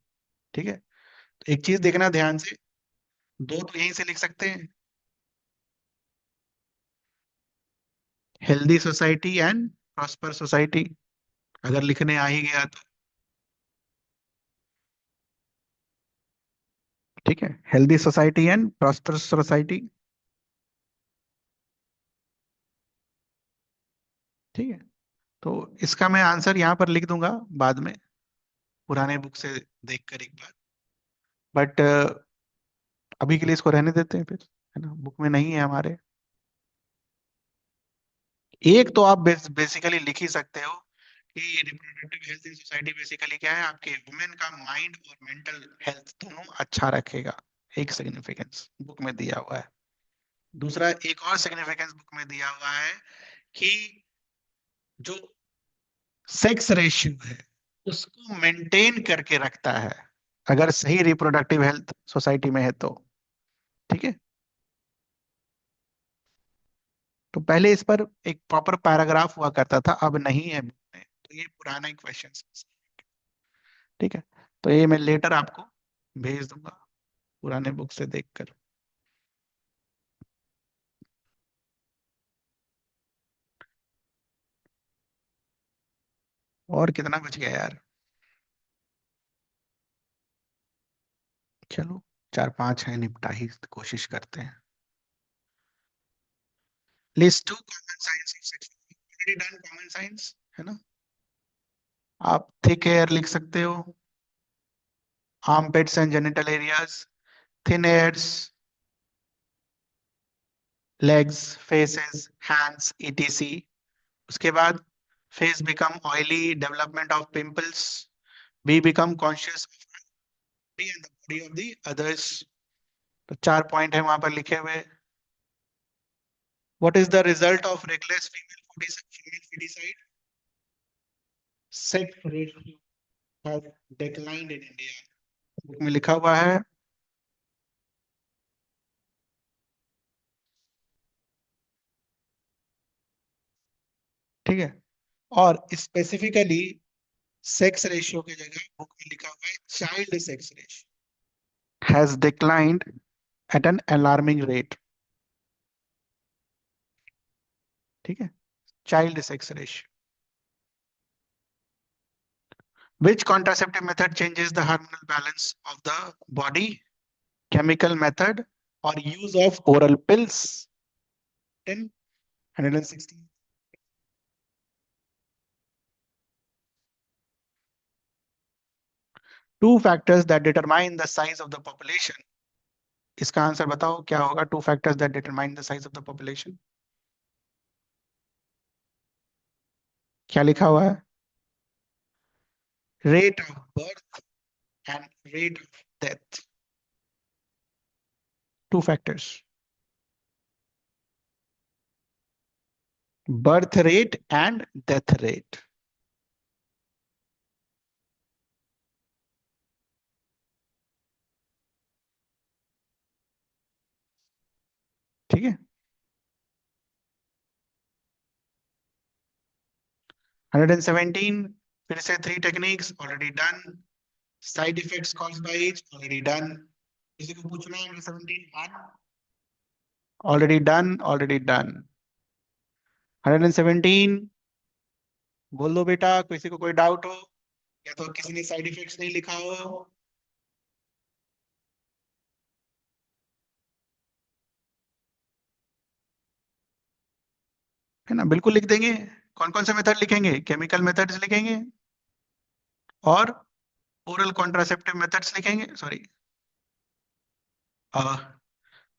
ठीक है, तो एक चीज देखना ध्यान से, दो तो यहीं से लिख सकते हैं, healthy society and prosper society, अगर लिखने आ ही गया तो। ठीक है, healthy society and prosper society. ठीक है, तो इसका मैं आंसर यहाँ पर लिख दूंगा बाद में, पुराने बुक से देखकर एक बार। बट अभी के लिए इसको रहने देते हैं फिर, है ना, बुक में नहीं है हमारे। एक तो आप बेसिकली लिख ही सकते हो कि reproductive health in society basically क्या है, आपके वुमेन का माइंड और मेंटल हेल्थ दोनों अच्छा रखेगा। एक सिग्निफिकेंस बुक में दिया हुआ है। दूसरा एक और सिग्निफिकेंस बुक में दिया हुआ है कि जो सेक्स रेशियो है उसको मेंटेन करके रखता है, अगर सही रिप्रोडक्टिव हेल्थ सोसाइटी में है तो। ठीक है, तो पहले इस पर एक प्रॉपर पैराग्राफ हुआ करता था, अब नहीं है बुक में, तो ये पुराना क्वेश्चन। ठीक है, तो ये मैं लेटर आपको भेज दूंगा पुराने बुक से देखकर। और कितना बच गया यार? चलो, चार पांच है, निपटा ही कोशिश करते हैं। List two common signs of sex, already done common signs है ना। आप थिक हेयर लिख सकते हो, armpits and genital areas, thin hairs, legs, faces, hands, etc। उसके बाद face become oily, development of pimples, be become conscious of body and the body of the others. तो चार पॉइंट है वहां पर लिखे हुए। What is the result of reckless female foeticide? Sex ratio has declined in India, book में लिखा हुआ है। ठीक है, और स्पेसिफिकली सेक्स रेशियो की जगह बुक में लिखा हुआ है child sex ratio has declined at an alarming rate. ठीक है, child sex ratio. Which contraceptive method changes the hormonal balance of the body? Chemical method or use of oral pills? 10, 116. Two factors that determine the size of the population. इसका आंसर बताओ क्या होगा? Two factors that determine the size of the population. क्या लिखा हुआ है? Rate of birth and rate of death. Two factors. Birth rate and death rate. ठीक है, 117। फिर से three techniques already done. Side effects caused by as already done. किसी को पूछना है? 117 one already done, already done. 117 बोल दो बेटा, किसी को कोई डाउट हो या तो किसी ने साइड इफेक्ट्स नहीं लिखा हो। है ना, बिल्कुल लिख देंगे। कौन कौन से मेथड लिखेंगे? केमिकल मेथड्स लिखेंगे और ओरल कॉन्ट्रासेप्टिव मेथड्स लिखेंगे, सॉरी,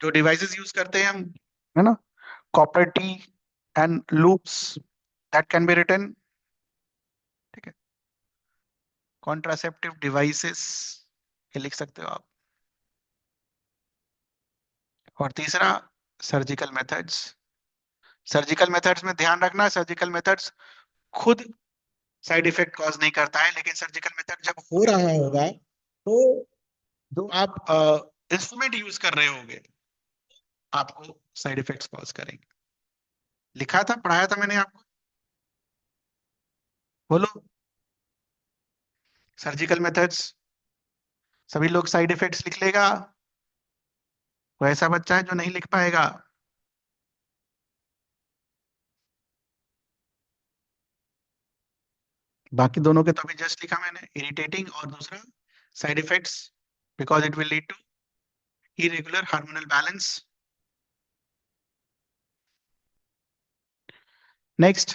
जो डिवाइसेस यूज करते हैं हम, है ना, copper T and loops, that can be written. ठीक है, कॉन्ट्रासेप्टिव डिवाइसेस ये लिख सकते हो आप। और तीसरा सर्जिकल मेथड्स। सर्जिकल मेथड्स में ध्यान रखना, सर्जिकल मेथड्स खुद साइड इफेक्ट कॉज नहीं करता है, लेकिन सर्जिकल मेथड जब हो रहा होगा तो जो आप इंस्ट्रूमेंट यूज कर रहे होगे आपको साइड इफेक्ट्स कॉज करेंगे। लिखा था, पढ़ाया था मैंने आपको, बोलो। सर्जिकल मेथड्स, सभी लोग साइड इफेक्ट्स लिख लेगा, वो ऐसा बच्चा है जो नहीं लिख पाएगा। बाकी दोनों के तो अभी जस्ट लिखा मैंने, इरिटेटिंग और दूसरा side effects because it will lead to irregular hormonal balance. Next,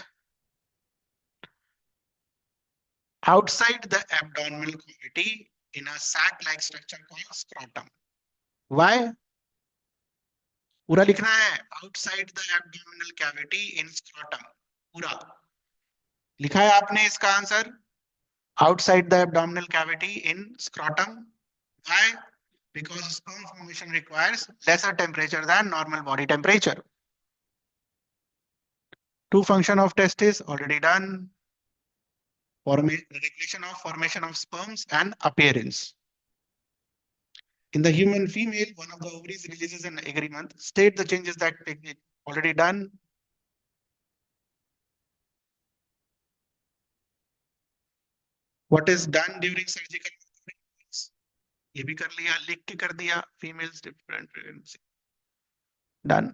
outside the abdominal cavity in a sac-like structure called scrotum. Why? पूरा लिखना है, outside the abdominal cavity in scrotum. पूरा लिखा है आपने इसका answer, outside the abdominal cavity in scrotum. Why? Because sperm formation requires lesser temperature than normal body temperature. Two function of testis already done. Regulation of formation of sperms and appearance. In the human female, one of the ovaries releases an egg every month. State the changes that take it. Already done. What is done during surgical? ये भी कर लिया, लिख के कर दिया, females different pregnancy. Done.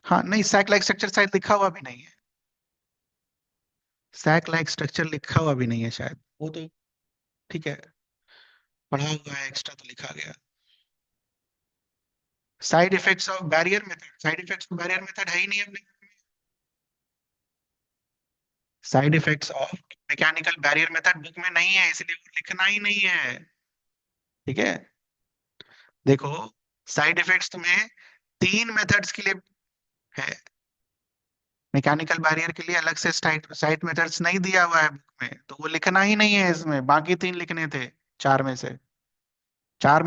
हाँ नहीं, सैक लाइक स्ट्रक्चर शायद लिखा हुआ भी नहीं है, सैक लाइक स्ट्रक्चर लिखा हुआ भी नहीं है शायद, वो तो ठीक है, पढ़ा हुआ है एक्स्ट्रा तो लिखा गया। Side effects of barrier method, side effects of barrier method है ही नहीं अपने। Side effects of mechanical barrier method book में नहीं है, इसलिए वो लिखना ही नहीं है। ठीक है, देखो साइड इफेक्ट्स तुम्हें 3 मेथड्स के लिए है, मैकेनिकल बैरियर के लिए अलग से साइड मेथड्स नहीं दिया हुआ है बुक में, तो वो लिखना ही नहीं है इसमें, बाकी 3 लिखने थे 4 में से। 4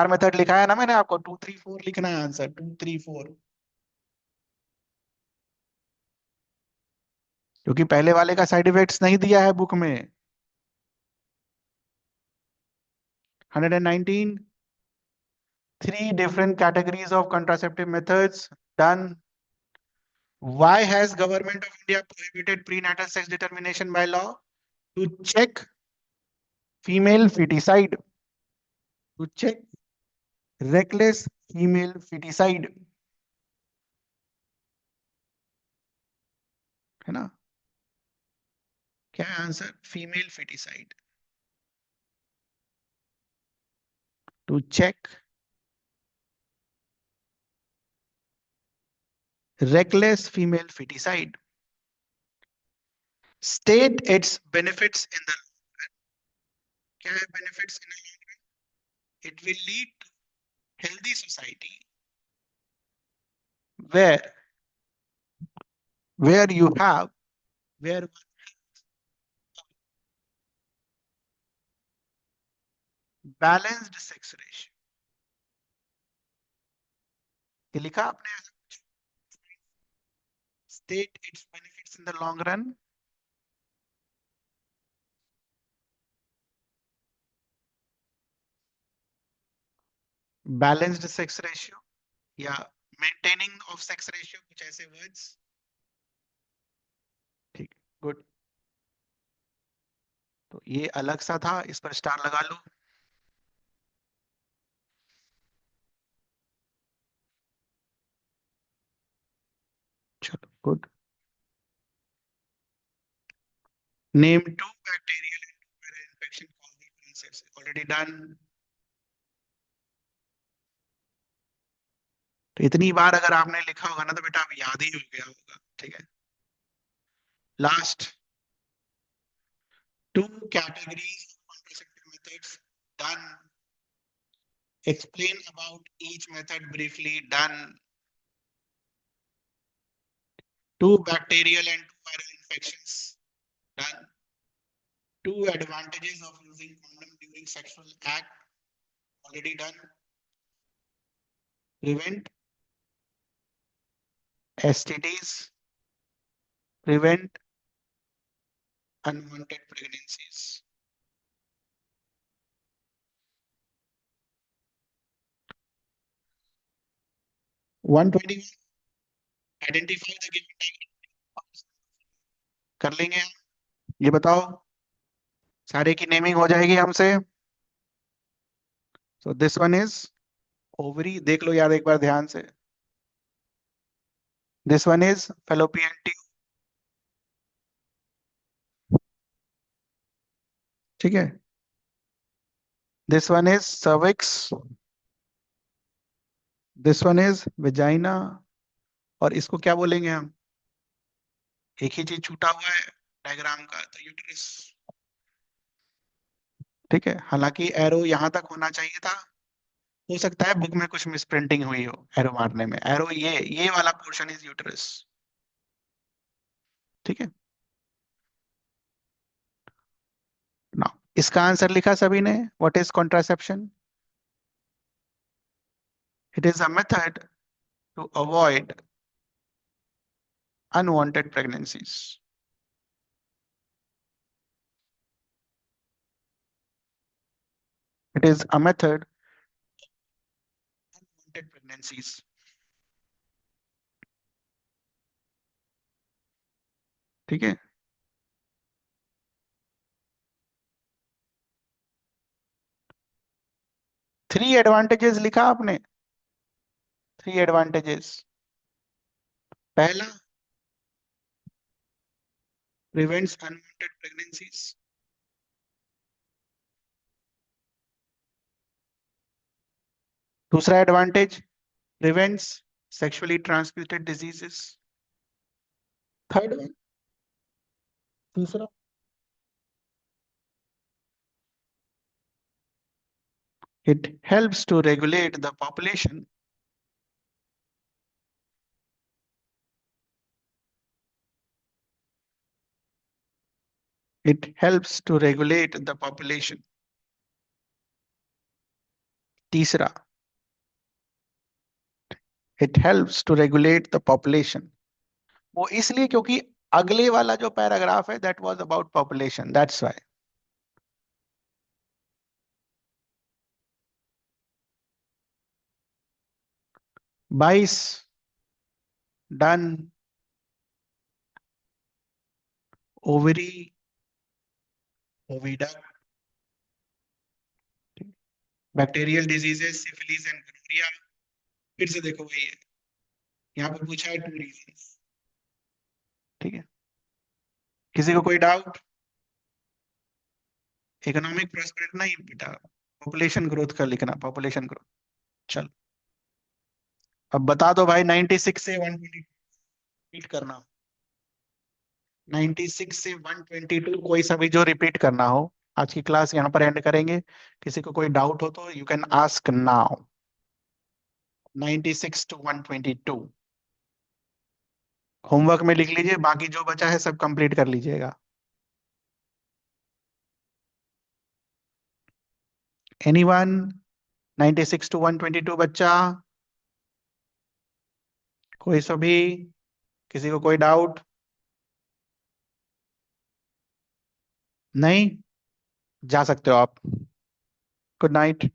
मेथड लिखा है ना मैंने आपको, 2 3 4 लिखना है आंसर, 2 3 4, क्योंकि पहले वाले का साइड इफेक्ट्स नहीं दिया है बुक में। 119, 3 different categories of contraceptive methods done. Why has government of India prohibited prenatal sex determination by law? To check female feticide, to check reckless female feticide, है ना? क्या है answer? Female feticide. To check reckless female feticide. State its benefits in the, क्या है benefits in the long run? It will lead to healthy society where you have where balanced sex ratio. ये लिखा आपने, state its benefits in the long run. Balanced sex ratio या maintaining of sex ratio, कुछ ऐसे words. ठीक, गुड, तो ये अलग सा था, इस पर स्टार लगा लो। चलो good. Name 2 bacterial and 2 viral infection caused by sex. Already done. तो इतनी बार अगर आपने लिखा होगा ना तो बेटा आप याद ही हो गया होगा, ठीक है। Last 2 categories of contraceptive methods done. Explain about each method briefly, done. 2 bacterial and 2 viral infections, done. 2 advantages of using condom during sexual act, already done. Prevent STDs, prevent unwanted pregnancies. One 21, identify the given type. कर लेंगे हम, ये बताओ, सारे की नेमिंग हो जाएगी हमसे। So this one is ovary, देख लो यार एक बार ध्यान से। This one is fallopian tube, ठीक है। This one is cervix, this one is vagina, और इसको क्या बोलेंगे हम? एक ही चीज छूटा हुआ है डायग्राम का, तो यूट्रस, ठीक है। हालांकि एरो यहां तक होना चाहिए था, हो सकता है बुक में कुछ मिस प्रिंटिंग हुई हो एरो मारने में। एरो ये वाला पोर्शन इज यूटरस। ठीक है ना। इसका आंसर लिखा सभी ने। What is contraception? It is a method to avoid unwanted pregnancies. It is a method unwanted pregnancies. ठीक है। 3 एडवांटेजेस लिखा आपने। 3 एडवांटेजेस। पहला, प्रिवेंट्स अनवांटेड प्रेगनेंसीज। दूसरा advantage, prevents sexually transmitted diseases. Third one, तीसरा, it helps to regulate the population. It helps to regulate the population. तीसरा, it helps to regulate the population. वो इसलिए क्योंकि अगले वाला जो पैराग्राफ है that was about population, that's why. 22, done. Ovary, ओविडा, bacterial diseases, syphilis and gonorrhoea. फिर से देखो वही है, यहाँ पे पूछा है 2 रीजंस। ठीक है, किसी को कोई डाउट? इकोनॉमिक प्रॉस्पेरिटी नहीं बेटा, पॉपुलेशन ग्रोथ का लिखना, पॉपुलेशन ग्रोथ। चल, अब बता दो भाई, 96 से 120 रिपीट करना। 96 से 122 कोई सा भी जो रिपीट करना हो। आज की क्लास यहाँ पर एंड करेंगे। किसी को कोई डाउट हो तो you can ask now. 96 to 122 homework में लिख लीजिए, बाकी जो बचा है सब कंप्लीट कर लीजिएगा। एनीवन? 96 टू 122 बच्चा, कोई सभी, किसी को कोई डाउट? नहीं, जा सकते हो आप। Good night.